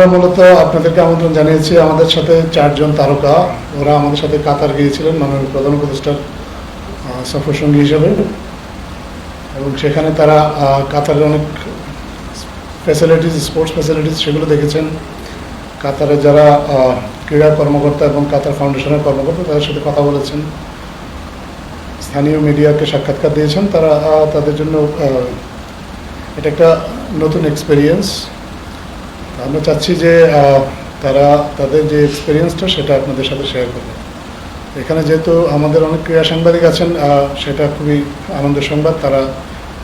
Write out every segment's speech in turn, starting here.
আমরা মূলত আপনাদেরকে আমন্ত্রণ জানিয়েছি। আমাদের সাথে 4 জন তারকা, ওরা আমাদের সাথে কাতার গিয়েছিলেন মাননীয় প্রধান উপদেষ্টার সফর সঙ্গী হিসেবে, এবং সেখানে তারা কাতারের অনেক ফ্যাসিলিটিস, স্পোর্টস ফ্যাসিলিটিস সেগুলো দেখেছেন। কাতারে যারা ক্রীড়া কর্মকর্তা এবং কাতার ফাউন্ডেশনের কর্মকর্তা তাদের সাথে কথা বলেছেন, স্থানীয় মিডিয়াকে সাক্ষাৎকার দিয়েছেন। তারা তাদের জন্য এটা একটা নতুন এক্সপেরিয়েন্স। আমরা চাচ্ছি যে তারা তাদের যে এক্সপিরিয়েন্সটা সেটা আপনাদের সাথে শেয়ার করবে। এখানে যেহেতু আমাদের অনেক ক্রীড়া সাংবাদিক আছেন, সেটা খুবই আনন্দের সংবাদ, তারা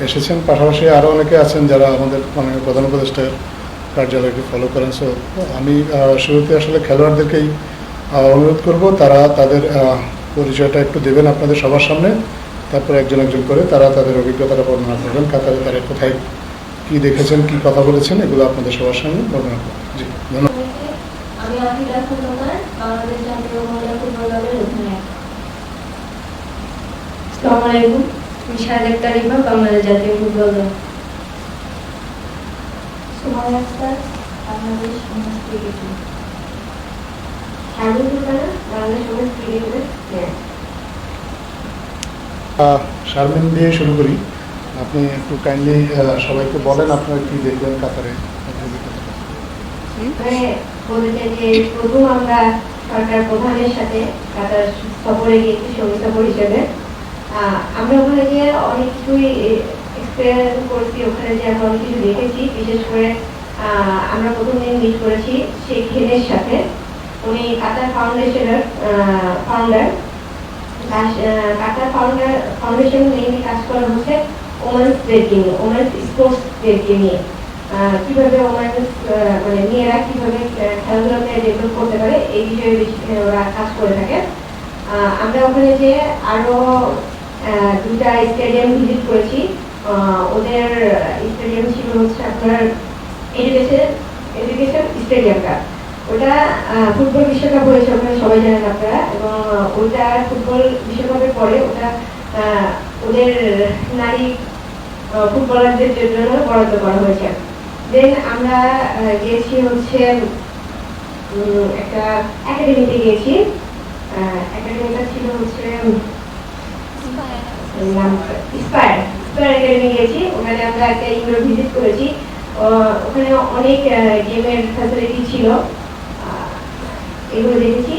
এসেছেন। পাশাপাশি আরও অনেকে আছেন যারা আমাদের প্রধান উপদেষ্টার কার্যালয়কে ফলো করেন। সো আমি শুরুতে আসলে খেলোয়াড়দেরকেই অনুরোধ করব তারা তাদের পরিচয়টা একটু দেবেন আপনাদের সবার সামনে, তারপর একজন একজন করে তারা তাদের অভিজ্ঞতাটা বর্ণনা করবেন। কাতারে তারা কোথায় কি দেখেছেন, কি কথা বলেছেন, এগুলো আপনাদের সবার সামনে বর্ণনা করবেন। জি, ধন্যবাদ। আমি আফিদা খন্দকার, বাংলাদেশ জাতীয় মহিলা ফুটবল দলের অধিনায়ক। আসসালামু আলাইকুম, আমি শাহাদাত তারিফা, বাংলাদেশ জাতীয় ফুটবল দল। Sumaiya Akter, Bangladesh women's cricket team. Sharmin Sultana, Bangladesh women's cricket টিমের প্লেয়ার। শারমিন দিয়ে শুরু করি। আপনি একটু কাইন্ডলি সবাইকে বলেন আপনারা কি দেখলেন কাতারে। বলতে চাই যে প্রথম আমরা সরকার প্রধানের সাথে কাতার সফরে গিয়েছি, সঙ্গী সফর হিসেবে। আমরা ওখানে গিয়ে অনেক কিছুই এক্সপেরিয়েন্স করেছি। ওখানে যে আমরা অনেক কিছু দেখেছি, বিশেষ করে আমরা প্রথম দিন মিট করেছি শেখ হেনের সাথে। উনি কাতার ফাউন্ডেশনের ফাউন্ডার। কাতার ফাউন্ডেশন মেইনলি কাজ করা হচ্ছে ওমেন্সদেরকে নিয়ে, ওমেন্স স্পোর্টসদেরকে নিয়ে, কিভাবে ওমেন্স মানে মেয়েরা কিভাবে খেলাধুলাতে ডেভেলপ করতে পারে এই বিষয়ে ওরা কাজ করে থাকে। আমরা ওখানে যে আরো 2টা স্টেডিয়াম ভিজিট করেছি। ওদের স্টেডিয়াম ছিল হচ্ছে আপনার এডুকেশন স্টেডিয়ামটা। ওটা ফুটবল বিশ্বকাপ হয়েছে ওখানে, সবাই জানেন আপনারা, এবং ওটা ফুটবল বিশ্বকাপের পরে ওটা ওদের নারী ফুটবলারদের জন্য বরাদ্দ করা হয়েছে। দেন আমরা গিয়েছি হচ্ছে একটা একাডেমিতে গিয়েছি। একাডেমিটা ছিল হচ্ছে ইন্সপায়ার একাডেমি গিয়েছি। ওখানে আমরা একটা ইনডোর ভিজিট করেছি। ওখানে অনেক গেমের ফ্যাসিলিটি ছিল, এগুলো দেখেছি।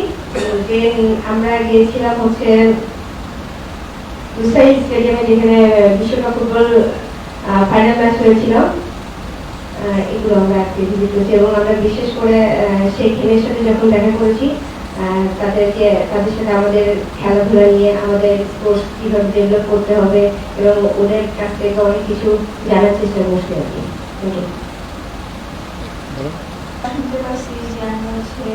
দেন আমরা গিয়েছিলাম হচ্ছে লুসাইল স্টেডিয়ামে, যেখানে বিশ্বকাপ ফুটবল ফাইনাল ম্যাচ হয়েছিল। এগুলো আমরা আজকে ভিজিট করেছি, এবং আমরা বিশেষ করে শেখ হেনের সাথে যখন দেখা করেছি, তাদের সাথে আমাদের খেলাধুলা নিয়ে, আমাদের স্পোর্টস কীভাবে ডেভেলপ করতে হবে, এবং ওদের কাছ থেকে অনেক কিছু জানার চেষ্টা করছি আর কি। শুনতে পারছি যে আমি হচ্ছে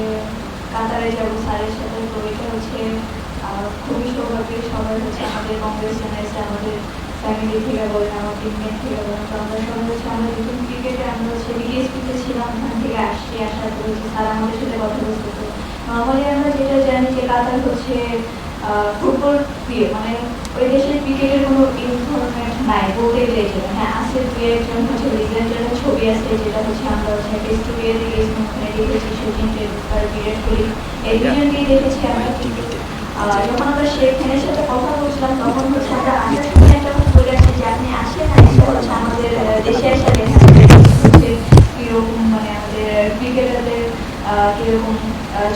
কাতারে যাবো স্যারের সাথে, তো এটা হচ্ছে খুবই সৌভাগ্যের। সবাই হচ্ছে আমাদের কংগ্রেশন এসে, আমাদের ফ্যামিলি থেকে বলেন, আমার টিমমেট থেকে বলেন, তো আমরা সবাই হচ্ছে আমরা যখন ক্রিকেটে আমরা হচ্ছে বিএসপিতে ছিলাম, ওখান থেকে আসার করেছি, স্যার আমাদের সাথে কথা বলতে। তো নর্মালি আমরা যেটা জানি যে কাতার হচ্ছে ফুটবল প্রিয়, মানে ওই দেশের ক্রিকেটের কোনো এই ধরনের নাই বলতে গেলে। হ্যাঁ আছে, দুই একজন হচ্ছে লিজেন্ডারের ছবি আছে, যেটা হচ্ছে আমরা হচ্ছে ফেস্টিভ্যালে গিয়েছিলাম, ওখানে দেখেছি সচিন টেন্ডুলকার, বিরাট কোহলি, এই দুজনকেই দেখেছি আমরা। কিন্তু যখন আমরা শেখ হেনের সাথে কথা বলছিলাম, তখন হচ্ছে আমরা আসার সময় একটা কথা বলে আসছি যে আপনি আসেন না, এসে হচ্ছে আমাদের দেশে এসে দেখেন হচ্ছে কিরকম, মানে আমাদের ক্রিকেটারদের কিরকম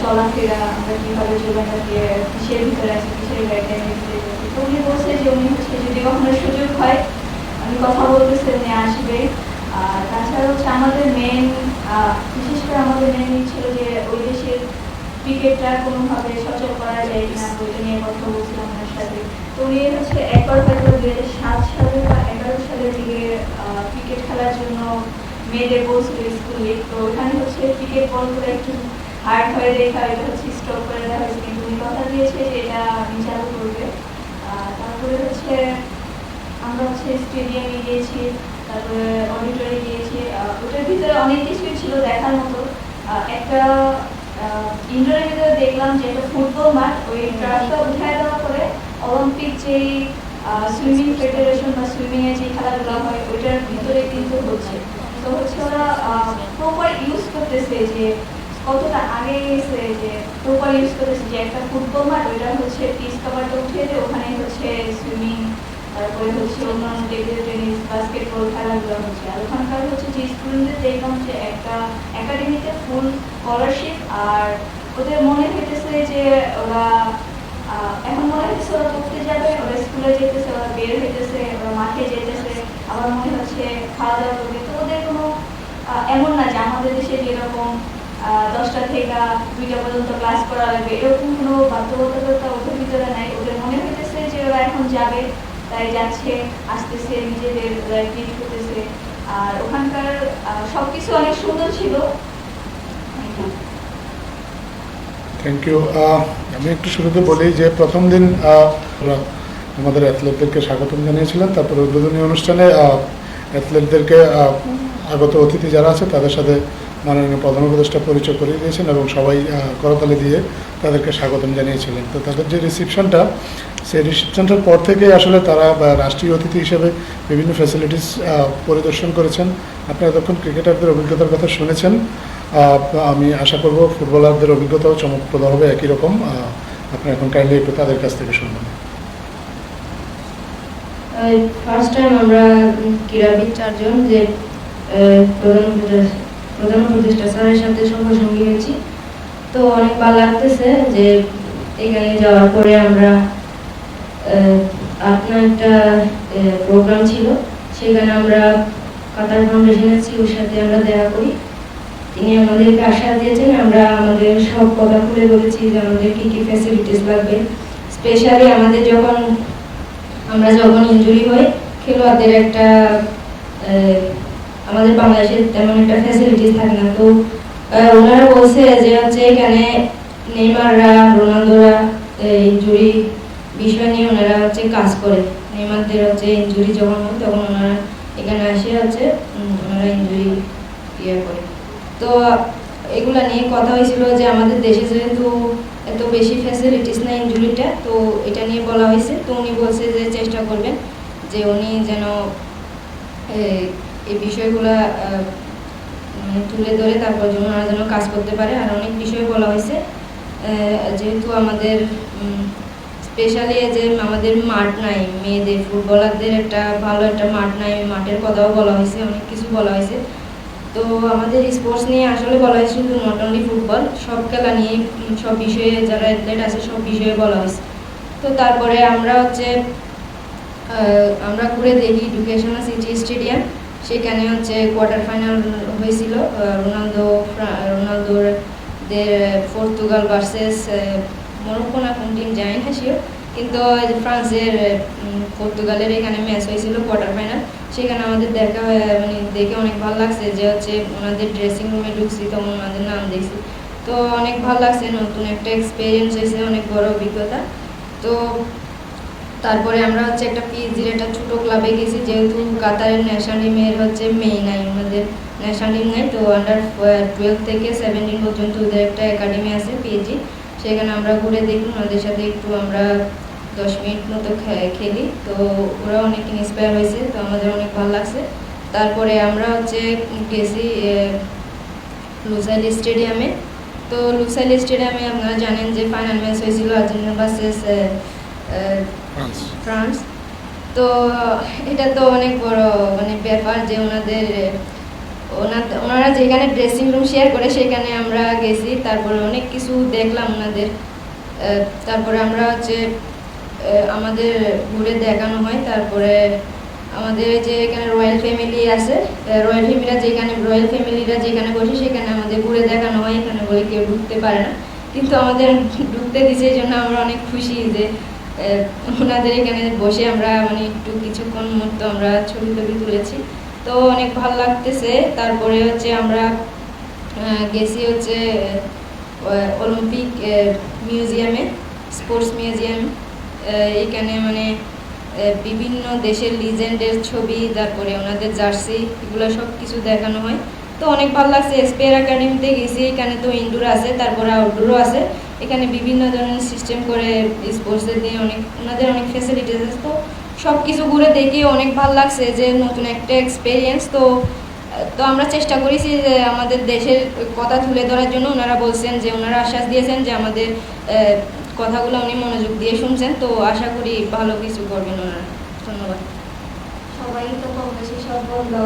চলাফেরা, আমরা কিভাবে জীবনটাকে কিসের ভিতরে আছি, কিসের গাইডলাইনের ভিতরে আছি। তো উনি বলছে যে উনি হচ্ছে যদি কখনো সুযোগ হয়, আমি কথা বলতেছে উনি আসবে। তাছাড়া হচ্ছে আমাদের মেন, বিশেষ করে আমাদের মেন ছিল যে ওই দেশের ক্রিকেটটা কোনোভাবে সচল করা যায় কিনা, ওইটা নিয়ে কথা বলছিলাম ওনার সাথে। তো উনি হচ্ছে একবার হয়তো 2007 সালে বা 2011 সালের দিকে ক্রিকেট খেলার জন্য মেয়েদের বলছিল স্কুলে। তো ওখানে হচ্ছে ক্রিকেট বল করে একটু হার্ড হয়ে দেখা, এটা হচ্ছে স্টপ করে দেওয়া হয়েছে, কিন্তু উনি কথা দিয়েছে যে এটা আমি চালু করবে। তারপরে হচ্ছে আমরা হচ্ছে স্টেডিয়ামে গিয়েছি, তারপরে অডিটরে গিয়েছি। ওটার ভিতরে অনেক কিছুই ছিল দেখার মতো। একটা ইন্ডোরের ভিতরে দেখলাম যে একটা ফুটবল মাঠ, ওই ট্রাকটা উঠায় দেওয়া করে অলিম্পিক যেই সুইমিং ফেডারেশন বা সুইমিং এর যে খেলাধুলা হয় ওইটার ভিতরে কিন্তু হচ্ছে। তো হচ্ছে ওরা প্রপার ইউজ করতেছে, যে কতটা আগে গেছে, যে প্রপার ইউজ করতেছে, যে একটা ফুটবল মাঠ ওইটা হচ্ছে পিচ কাভারটা উঠিয়ে দিয়ে ওখানে হচ্ছে সুইমিং, তারপরে হচ্ছে অন্যান্য টেবিল টেনিস, বাস্কেটবল খেলাধুলা হচ্ছে। আর ওখানকার হচ্ছে যে স্টুডেন্টদের দেখলাম যে একটা একাডেমিতে ফুল স্কলারশিপ, আর ওদের মনে হইতেছে যে ওরা এখন মনে হচ্ছে ওরা পড়তে যাবে, ওরা স্কুলে যেতেছে, ওরা বের হইতেছে, ওরা মাঠে যেতেছে, আবার মনে হচ্ছে খাওয়া দাওয়া করবে। তো ওদের কোনো এমন না যে আমাদের দেশে যেরকম 10টা থেকে 2টা পর্যন্ত ক্লাস করা লাগবে, এরকম কোনো বাধ্যবাধকতা ওদের ভিতরে নাই। ওদের মনে হইতেছে যে ওরা এখন যাবে, তাই যাচ্ছে, আসতেছে, নিজেদের ট্রিট করতেছে। আর ওখানকার সবকিছু অনেক সুন্দর ছিল। Thank you. আমি একটু শুরুতে বলি যে প্রথম দিন ওরা আমাদের অ্যাথলেটদেরকে স্বাগতম জানিয়েছিলেন, তারপরে উদ্বোধনী অনুষ্ঠানে অ্যাথলেটদেরকে আগত অতিথি যারা আছে তাদের সাথে মাননীয় প্রধান উপদেষ্টা পরিচয় করিয়ে দিয়েছেন এবং সবাই করতালি দিয়ে তাদেরকে স্বাগতম জানিয়েছিলেন। তো তাদের যে রিসিপশনটা, সেই রিসিপশনটার পর থেকেই আসলে তারা রাষ্ট্রীয় অতিথি হিসেবে বিভিন্ন ফ্যাসিলিটিস পরিদর্শন করেছেন। আপনারা এতক্ষণ ক্রিকেটারদের অভিজ্ঞতার কথা শুনেছেন, আমি আশা করব ফুটবলারদের অভিজ্ঞতাও চমকপ্রদ হবে একই রকম। আপনি এখন কাইন্ডলি একটু তাদের কাছ থেকে শুনবেন। ফার্স্ট টাইম আমরা ক্রীড়াবিদ 4 জন যে প্রধান উপদেষ্টা স্যারের সাথে সঙ্গী হয়েছি, তো অনেক ভালো লাগতেছে যে এখানে যাওয়ার পরে আমরা আপনার একটা প্রোগ্রাম ছিল, সেখানে আমরা কাতার ফাউন্ডেশনের সিওর সাথে আমরা দেখা করি। তিনি আমাদেরকে আশ্বাস দিয়েছেন, আমরা আমাদের সব কথা খুলে বলেছি যে আমাদের কী কী ফ্যাসিলিটিস লাগবে। স্পেশালি আমরা যখন ইনজুরি হই, খেলোয়াড়দের একটা আমাদের বাংলাদেশে তেমন একটা ফ্যাসিলিটিস থাকে না, তো ওনারা বলছে যে হচ্ছে এখানে নেইমাররা, রোনালদোরা ইনজুরি বিষয় নিয়ে ওনারা হচ্ছে কাজ করে। নেইমারদের হচ্ছে ইনজুরি যখন হয় তখন ওনারা এখানে আসে হচ্ছে ওনারা ইনজুরি করে। তো এগুলা নিয়ে কথা হয়েছিল যে আমাদের দেশে যেহেতু এত বেশি ফ্যাসিলিটিস না ইনজুরিটা, তো এটা নিয়ে বলা হয়েছে। তো উনি বলছে যে চেষ্টা করবেন যে উনি যেন এই বিষয়গুলা তুলে ধরে তারপর যেন ওনারা যেন কাজ করতে পারে। আর অনেক বিষয় বলা হয়েছে, যেহেতু আমাদের স্পেশালি যে আমাদের মাঠ নাই, মেয়েদের ফুটবলারদের একটা ভালো একটা মাঠ নাই, মাঠের কথাও বলা হয়েছে, অনেক কিছু বলা হয়েছে। তো আমাদের স্পোর্টস নিয়ে আসলে বলা হয়েছে শুধু নট অনলি ফুটবল, সব খেলা নিয়ে, সব বিষয়ে যারা অ্যাথলেট আছে সব বিষয়ে বলা হয়েছে। তো তারপরে আমরা ঘুরে দেখি এডুকেশনাল সিটি স্টেডিয়াম, সেখানে হচ্ছে কোয়ার্টার ফাইনাল হয়েছিল রোনালদোর পর্তুগাল ভার্সেস মরক্কো না কোন টিম জানি না শিওর, কিন্তু ফ্রান্সের পর্তুগালের এখানে ম্যাচ হয়েছিল কোয়ার্টার ফাইনাল। সেখানে আমাদের দেখে অনেক ভালো লাগছে যে হচ্ছে ওনাদের ড্রেসিং রুমে ঢুকছি তখন ওনাদের নাম দেখছি, তো অনেক ভালো লাগছে, নতুন একটা এক্সপিরিয়েন্স হয়েছে, অনেক বড় অভিজ্ঞতা। তো তারপরে আমরা হচ্ছে একটা পিএইচডির একটা ছোটো ক্লাবে গেছি, যেহেতু কাতারের ন্যাশনাল টিমের হচ্ছে মেয়ে নাই, ওনাদের ন্যাশনাল টিম নাই, তো আন্ডার 12 থেকে 17 পর্যন্ত ওদের একটা একাডেমি আছে পিএইচডি, সেখানে আমরা ঘুরে দেখি, ওনাদের সাথে একটু আমরা 10 মিনিট মতো খেলি, তো ওরা অনেক ইন্সপায়ার হয়েছে, তো আমাদের অনেক ভালো লাগছে। তারপরে আমরা হচ্ছে গেছি লুসাইল স্টেডিয়ামে। তো লুসাইল স্টেডিয়ামে আপনারা জানেন যে ফাইনাল ম্যাচ হয়েছিল আর্জেন্টিনা ভার্সেস ফ্রান্স। তো এটা তো অনেক বড় ব্যাপার যে ওনারা যেখানে ড্রেসিং রুম শেয়ার করে সেখানে আমরা গেছি, তারপরে অনেক কিছু দেখলাম ওনাদের। তারপরে আমরা হচ্ছে আমাদের ঘুরে দেখানো হয়। তারপরে আমাদের যে এখানে রয়্যাল ফ্যামিলি আছে, রয়্যাল ফ্যামিলিরা যেখানে বসে সেখানে আমাদের ঘুরে দেখানো হয়। এখানে বলে কেউ ঢুকতে পারে না, কিন্তু আমাদের ঢুকতে দিছে, এই জন্য আমরা অনেক খুশি যে ওনাদের এখানে বসে আমরা একটু কিছুক্ষণ মতো আমরা ছবি তুলেছি, তো অনেক ভালো লাগতেছে। তারপরে হচ্ছে আমরা গেছি হচ্ছে অলিম্পিক মিউজিয়ামে, স্পোর্টস মিউজিয়াম। এখানে বিভিন্ন দেশের লিজেন্ডের ছবি, তারপরে ওনাদের জার্সি, এগুলো সব কিছু দেখানো হয়, তো অনেক ভালো লাগছে। এসপিআর একাডেমিতে গেছি, এখানে তো ইনডোর আছে, তারপরে আউটডোরও আছে। এখানে বিভিন্ন ধরনের সিস্টেম করে স্পোর্টসের দিয়ে ওনাদের অনেক ফ্যাসিলিটিস আছে, তো সব কিছু ঘুরে দেখি অনেক ভালো লাগছে যে নতুন একটা এক্সপিরিয়েন্স। তো তো আমরা চেষ্টা করেছি যে আমাদের দেশের কথা তুলে ধরার জন্য। ওনারা বলছেন যে ওনারা আশ্বাস দিয়েছেন যে আমাদের কথাগুলো উনি মনোযোগ দিয়ে শুনছেন, তো আশা করি ভালো কিছু করবেন ওনারা। ধন্যবাদ। সবাই তো কম বেশি সব বললো।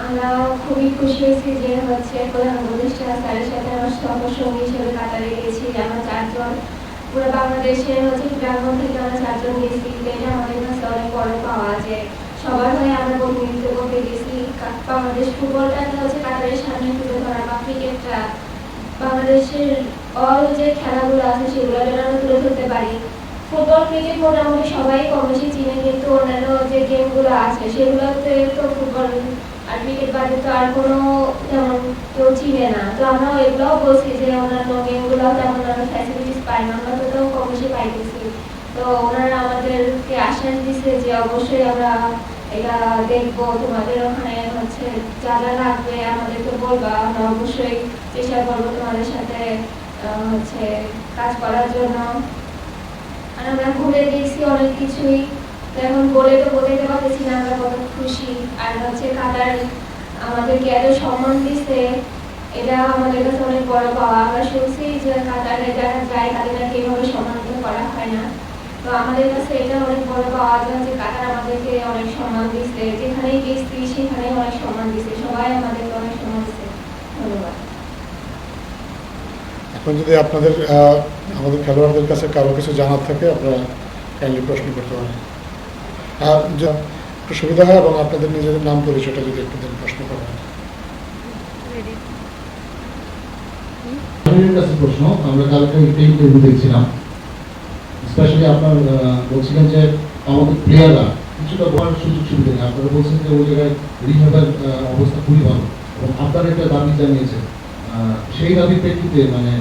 আমরা খুবই খুশি হয়েছি যে প্রধান উপদেষ্টা স্যারের সাথে আমার সহসঙ্গী হিসেবে কাতারে গেছি। আমরা 4 জন পুরো বাংলাদেশের প্রাঙ্গণ থেকে আমরা 4 জন গেছি। এটা আমাদের কাছে অনেক বড় পাওয়া যে সবার হয়ে আমরা প্রতিনিধিত্ব করতে গেছি। বাংলাদেশ ফুটবলটাকে কাতারের সামনে তুলে ধরা, বা ক্রিকেটটা বাংলাদেশের অল যে খেলাগুলো আছে সেগুলো যেন আমরা তুলে ধরতে পারি। ফুটবল ক্রিকেট মোটামুটি সবাই কম বেশি চিনে, কিন্তু অন্যান্য যে গেমগুলো আছে সেগুলোতে তো ফুটবল আর ক্রিকেট বাদে তো আর কোনো তেমন কেউ চিনে না। তো আমরা এগুলোও বলছি যে অন্যান্য গেমগুলো তেমন আমরা ফ্যাসিলিটিস পাই না, আমরা তো কম বেশি পাইতেছি। তো ওনারা আমাদেরকে আশ্বাস দিচ্ছে যে অবশ্যই আমরা এটা দেখবো, তোমাদের ওখানে যা যা লাগবে আমাদেরকে বলবা, আমরা অবশ্যই চেষ্টা করবো তোমাদের সাথে কাজ করার জন্য। আর আমরা ঘুরে গেছি অনেক কিছুই, এখন বলে তো বোঝাতে পারতেছি না আমরা কত খুশি। আর কাতার আমাদেরকে এত সম্মান দিছে, এটা আমাদের কাছে অনেক বড় পাওয়া। আমরা শুনছি যে কাতারে যারা যায় তাদের নাকি এইভাবে সম্মানিত করা হয় না। তো আমাদের কাছে এটা অনেক বড় পাওয়া যে কাতার আমাদেরকে অনেক সম্মান দিচ্ছে, যেখানেই গেছি সেখানেই অনেক সম্মান দিচ্ছে, সবাই আমাদেরকে অনেক সম্মান দিচ্ছে। ধন্যবাদ। এখন যদি আপনাদের আমাদের খেলোয়াড়দের কাছে কারো কিছু জানার থাকে আপনারা কাইন্ডলি প্রশ্ন করতে পারেন। আর একটু সুবিধা হয় এবং আপনাদের নিজেদের নাম পরিচয়টা যদি একটু দেন প্রশ্ন করবেন। কাছে প্রশ্ন, আমরা কালকে ইন্টারভিউ দেখছিলাম, স্পেশালি আপনার বলছিলেন যে আমাদের প্লেয়াররা কিছুটা বড় সুযোগ সুবিধা নেই। আপনারা বলছেন যে ওই জায়গায় রিহাবের অবস্থা খুবই ভালো এবং আপনারা একটা দাবি জানিয়েছেন, সেই দাবির প্রেক্ষিতে মানে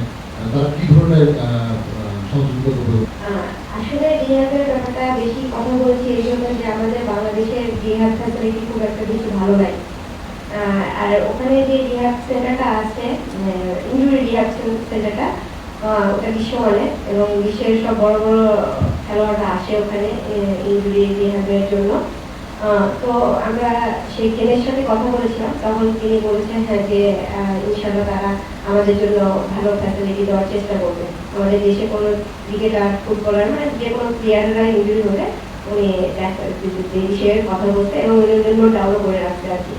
তারা কি ধরনের সহযোগিতা করবে? আসলে রিহাবের ব্যাপারটা বেশি কথা বলছি এই জন্য যে আমাদের বাংলাদেশের রিহাব ফ্যাসিলিটি খুব একটা বেশি ভালো নাই। আর ওখানে যে রিহাব সেন্টারটা আছে, ইনজুরি রিহাব সেন্টারটা, ওটা বিশ্বমানে এবং বিশ্বের সব বড় বড় খেলোয়াড়রা আসে ওখানে ইনজুরি রিহাবের জন্য। তো আমরা সেই ট্রেনের সাথে কথা বলেছিলাম, তখন তিনি বলেছেন হ্যাঁ যে ইনশাল্লাহ তারা আমাদের জন্য ভালো ফ্যাসিলিটি দেওয়ার চেষ্টা করবে। আমাদের দেশে কোনো ক্রিকেটার, ফুটবলার মানে যে কোনো প্লেয়াররা ইনজুরি হলে উনি বিষয়ে কথা বলতে এবং উনি নোট ডাউনও করে রাখতে আর কি।